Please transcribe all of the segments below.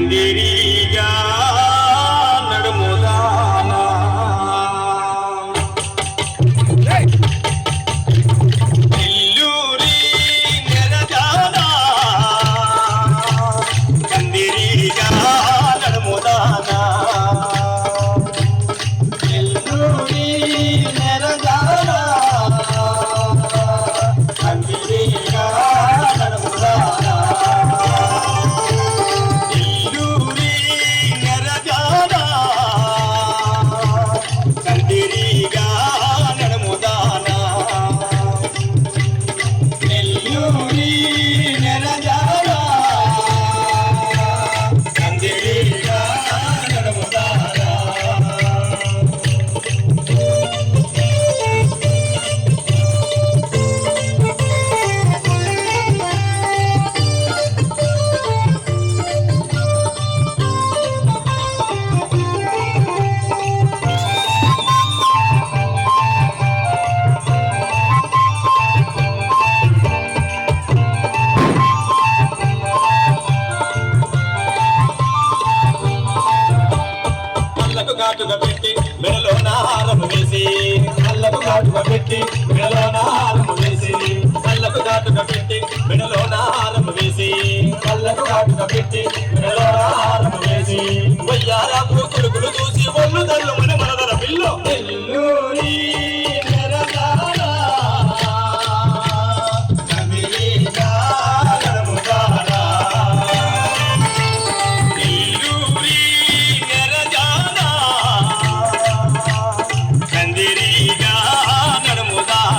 కందిరీగా నడుముదానా నెల్లూరి నెరజానా కందిరీగా నడుముదానా నెల్లూరి నెరజానా కందిరీగా నడుముదానా ఘాటుగా పెట్టి మెడలో నారము వేసి కళ్ళకు ఘాటుగా పెట్టి మెడలో నారము వేసి కళ్ళకు ఘాటుగా పెట్టి మెడలో నారము వేసి కళ్ళకు ఘాటుగా పెట్టి మెడలో నారము వేసి వయ్యారాపు కొడుకులు చూసి ఒళ్ళు తల్లు మన మనదర పిల్లు నెల్లూరి నెరజానా కందిరీగా నడుముదానా నెల్లూరి నెరజానా కందిరీగా నడుముదానా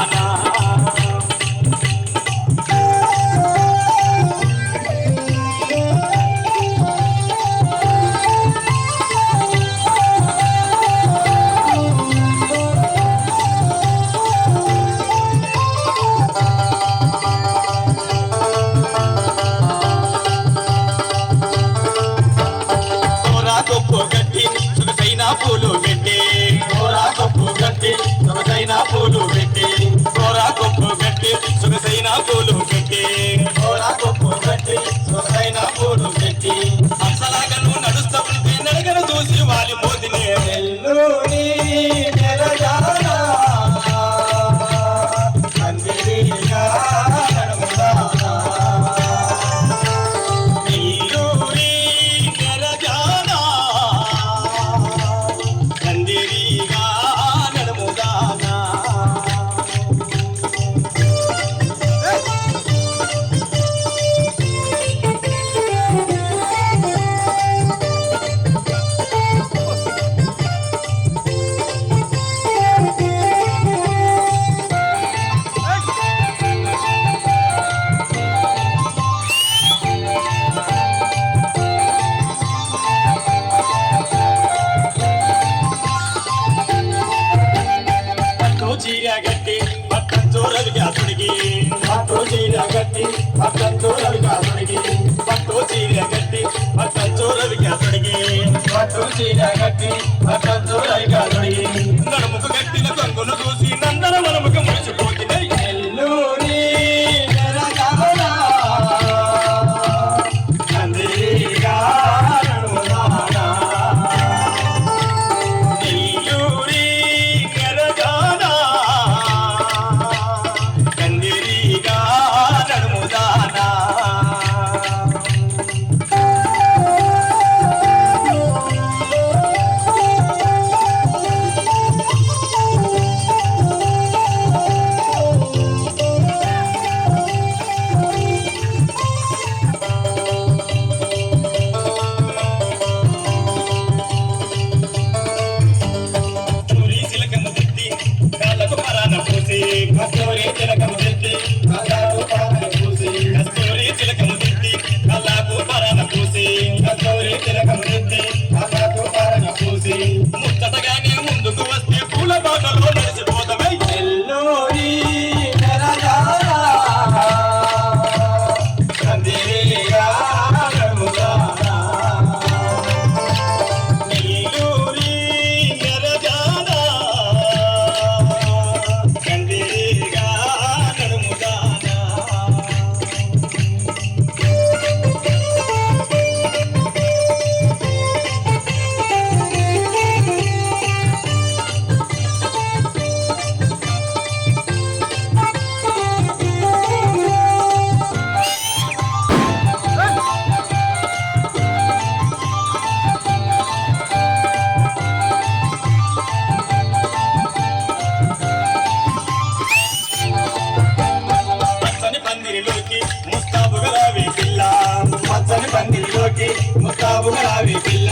ముస్తాబుగా రావే పిల్ల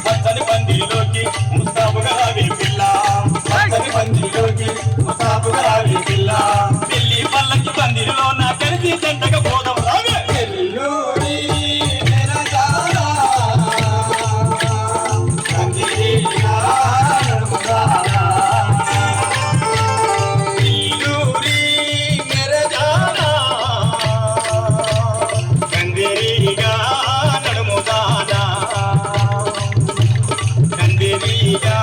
పచ్చని పందిరిలోకి ముస్తాబుగా రావే పిల్ల పచ్చని పందిరిలోకి ముస్తాబుగా రావే పిల్ల పెళ్లి పల్లకి పందిరిలో నా కలిసి జంటగా పోదాం రావే ఎల్లుడి నెరజారా కందిరిగా నడుముదారా ఎల్లుడి నెరజారా కందిరిగా నడుముదారా కందిరిగా